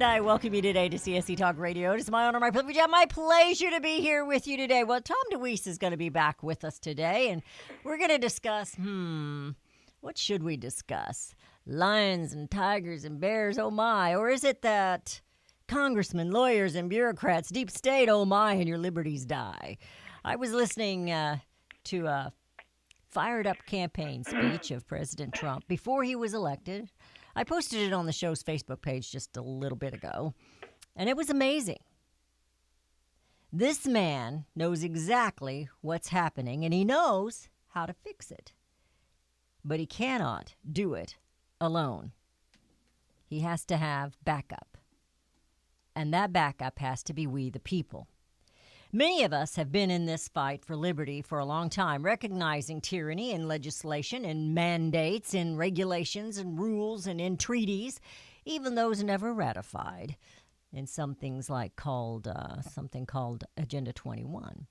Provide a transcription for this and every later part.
And I welcome you today to CSC Talk Radio. It is my honor, my privilege, and my pleasure to be here with you today. Well, Tom DeWeese is going to be back with us today, and we're going to discuss, what should we discuss? Lions and tigers and bears, oh my. Or is it that congressmen, lawyers, and bureaucrats, deep state, oh my, and your liberties die? I was listening to a fired-up campaign speech of President Trump before he was elected. I posted it on the show's Facebook page just a little bit ago, and it was amazing. This man knows exactly what's happening, and he knows how to fix it. But he cannot do it alone. He has to have backup, and that backup has to be we, the people. Many of us have been in this fight for liberty for a long time, recognizing tyranny in legislation and mandates and regulations and rules and in treaties, even those never ratified, in some things like something called Agenda 21.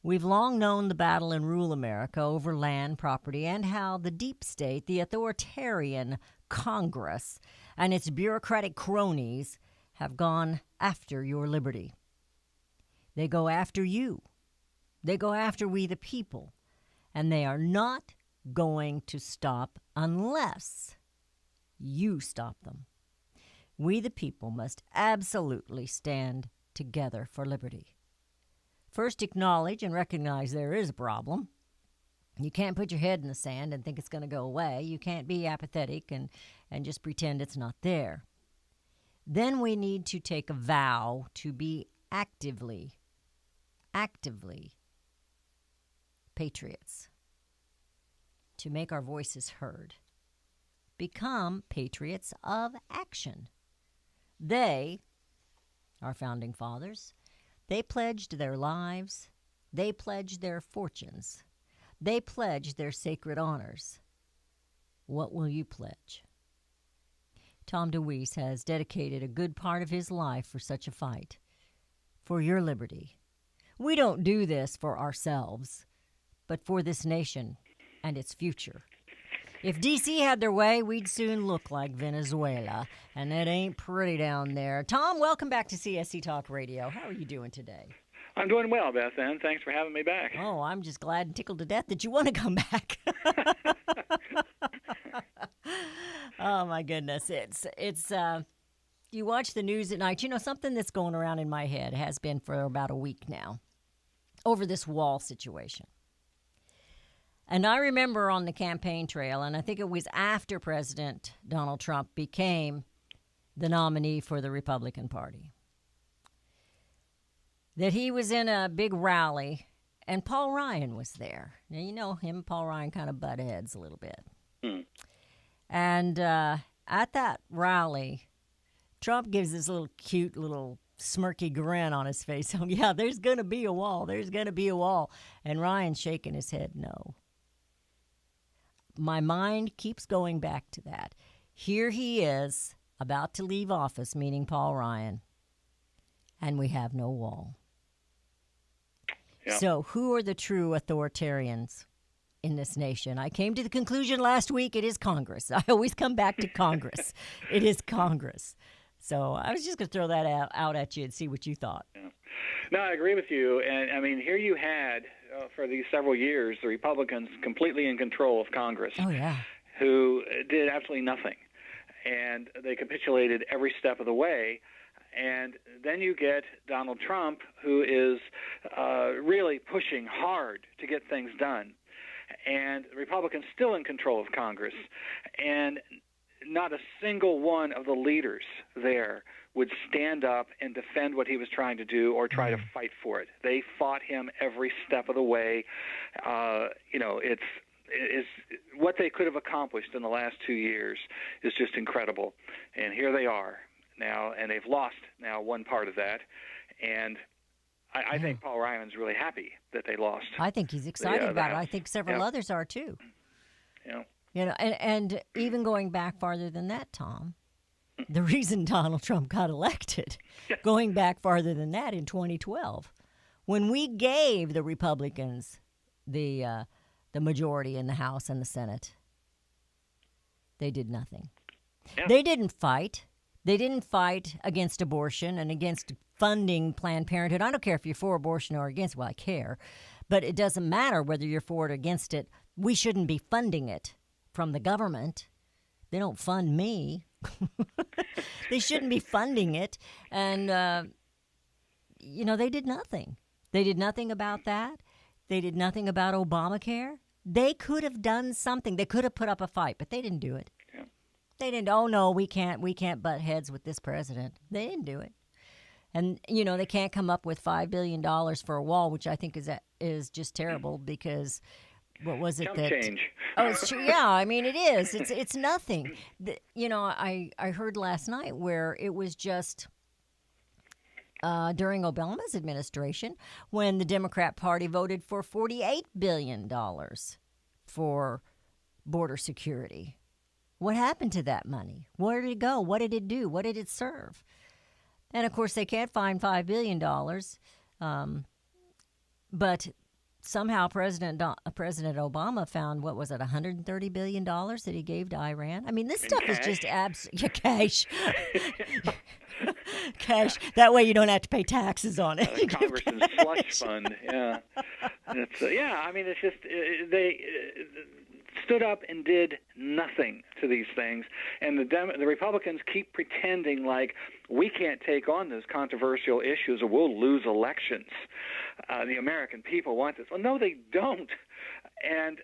We've long known the battle in rural America over land, property, and how the deep state, the authoritarian Congress, and its bureaucratic cronies have gone after your liberty. They go after you. They go after we the people. And they are not going to stop unless you stop them. We the people must absolutely stand together for liberty. First, acknowledge and recognize there is a problem. You can't put your head in the sand and think it's going to go away. You can't be apathetic and just pretend it's not there. Then we need to take a vow to be actively patriots, to make our voices heard. Become patriots of action. They, our founding fathers, they pledged their lives, they pledged their fortunes, they pledged their sacred honors. What will you pledge? Tom DeWeese has dedicated a good part of his life for such a fight, for your liberty. We don't do this for ourselves, but for this nation and its future. If D.C. had their way, we'd soon look like Venezuela, and it ain't pretty down there. Tom, welcome back to CSC Talk Radio. How are you doing today? I'm doing well, Beth Ann. Thanks for having me back. Oh, I'm just glad and tickled to death that you want to come back. Oh, my goodness. It's you watch the news at night. You know, something that's going around in my head has been for about a week now over this wall situation. And I remember on the campaign trail, and I think it was after President Donald Trump became the nominee for the Republican Party, that he was in a big rally, and Paul Ryan was there. Now, you know, him and Paul Ryan kind of butt heads a little bit. And at that rally, Trump gives this little cute little smirky grin on his face. Oh, yeah, there's going to be a wall. There's going to be a wall. And Ryan's shaking his head no. My mind keeps going back to that. Here he is about to leave office, meaning Paul Ryan, and we have no wall. Yeah. So who are the true authoritarians in this nation? I came to the conclusion last week it is Congress. I always come back to Congress. It is Congress. So I was just going to throw that out at you and see what you thought. Yeah. No, I agree with you. And, I mean, here you had, for these several years, the Republicans completely in control of Congress. Oh, yeah. Who did absolutely nothing. And they capitulated every step of the way. And then you get Donald Trump, who is really pushing hard to get things done. And the Republicans still in control of Congress. And not a single one of the leaders there would stand up and defend what he was trying to do or try to fight for it. They fought him every step of the way. It's what they could have accomplished in the last 2 years is just incredible. And here they are now, and they've lost now one part of that. And I think Paul Ryan's really happy that they lost. I think he's excited about it. I think several others are too. Yeah. You know, and even going back farther than that, Tom, the reason Donald Trump got elected, going back farther than that in 2012, when we gave the Republicans the majority in the House and the Senate, they did nothing. Yeah. They didn't fight. They didn't fight against abortion and against funding Planned Parenthood. I don't care if you're for abortion or against. Well, I care. But it doesn't matter whether you're for it or against it. We shouldn't be funding it from the government. They don't fund me. They shouldn't be funding it. And, they did nothing. They did nothing about that. They did nothing about Obamacare. They could have done something. They could have put up a fight, but they didn't do it. Yeah. They didn't. Oh no, we can't butt heads with this president. They didn't do it. And they can't come up with $5 billion for a wall, which I think is just terrible because what was it Jump that change? Oh, it's true. Yeah, I mean it is. It's nothing. I heard last night where it was just during Obama's administration when the Democrat Party voted for $48 billion for border security. What happened to that money? Where did it go? What did it do? What did it serve? And, of course, they can't find $5 billion. But somehow President Obama found, what was it, $130 billion that he gave to Iran? I mean, this stuff is just cash. Cash. That way you don't have to pay taxes on it. Congress's slush fund, yeah. It's just they stood up and did nothing to these things. And the Republicans keep pretending like we can't take on those controversial issues or we'll lose elections. The American people want this. Well, no, they don't. And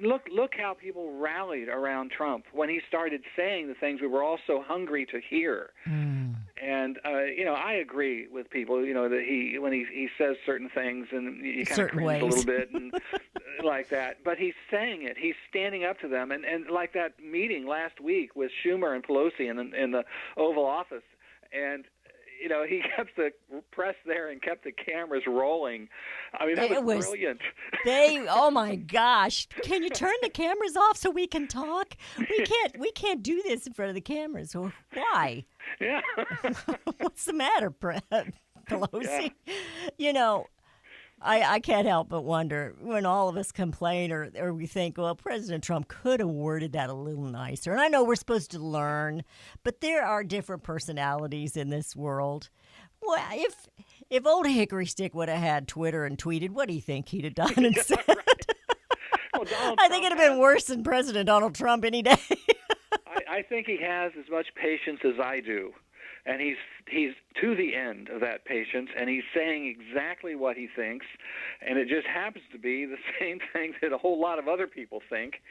look how people rallied around Trump when he started saying the things we were all so hungry to hear. And I agree with people. That when he says certain things and you kind of cringe a little bit and like that. But he's saying it. He's standing up to them. And like that meeting last week with Schumer and Pelosi in the Oval Office, and he kept the press there and kept the cameras rolling. I mean, that was brilliant. Oh my gosh! Can you turn the cameras off so we can talk? We can't do this in front of the cameras. Why? Yeah. What's the matter, Pelosi? Yeah. I can't help but wonder when all of us complain or we think, well, President Trump could have worded that a little nicer. And I know we're supposed to learn, but there are different personalities in this world. Well, if old Hickory Stick would have had Twitter and tweeted, what do you think he'd have done and said? Well, I think it'd have been worse than President Donald Trump any day. I think he has as much patience as I do. And he's to the end of that patience, and he's saying exactly what he thinks, and it just happens to be the same thing that a whole lot of other people think.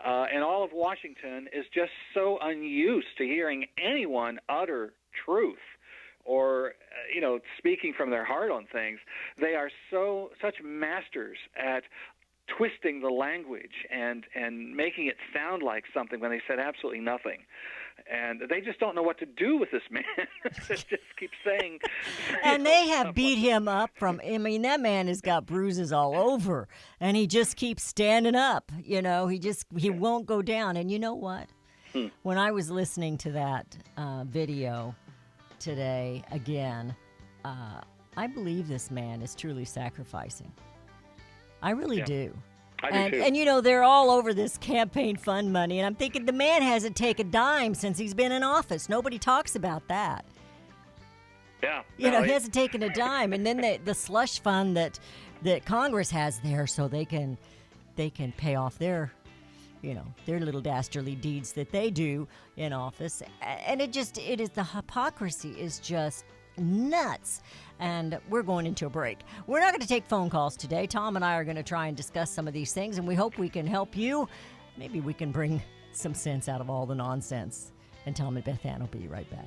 And all of Washington is just so unused to hearing anyone utter truth or speaking from their heart on things. They are such masters at twisting the language and making it sound like something when they said absolutely nothing. And they just don't know what to do with this man. Just keep saying. And they have beat him up that man has got bruises all over. And he just keeps standing up. He won't go down. And you know what? When I was listening to that video today again, I believe this man is truly sacrificing. I really do. I do too. And they're all over this campaign fund money, and I'm thinking the man hasn't taken a dime since he's been in office. Nobody talks about that. Yeah. He hasn't taken a dime, and then the slush fund that Congress has there, so they can pay off their little dastardly deeds that they do in office, and it is the hypocrisy is just nuts. And we're going into a break. We're not going to take phone calls today. Tom and I are going to try and discuss some of these things, and we hope we can help you. Maybe we can bring some sense out of all the nonsense. And Tom and Beth Ann will be right back.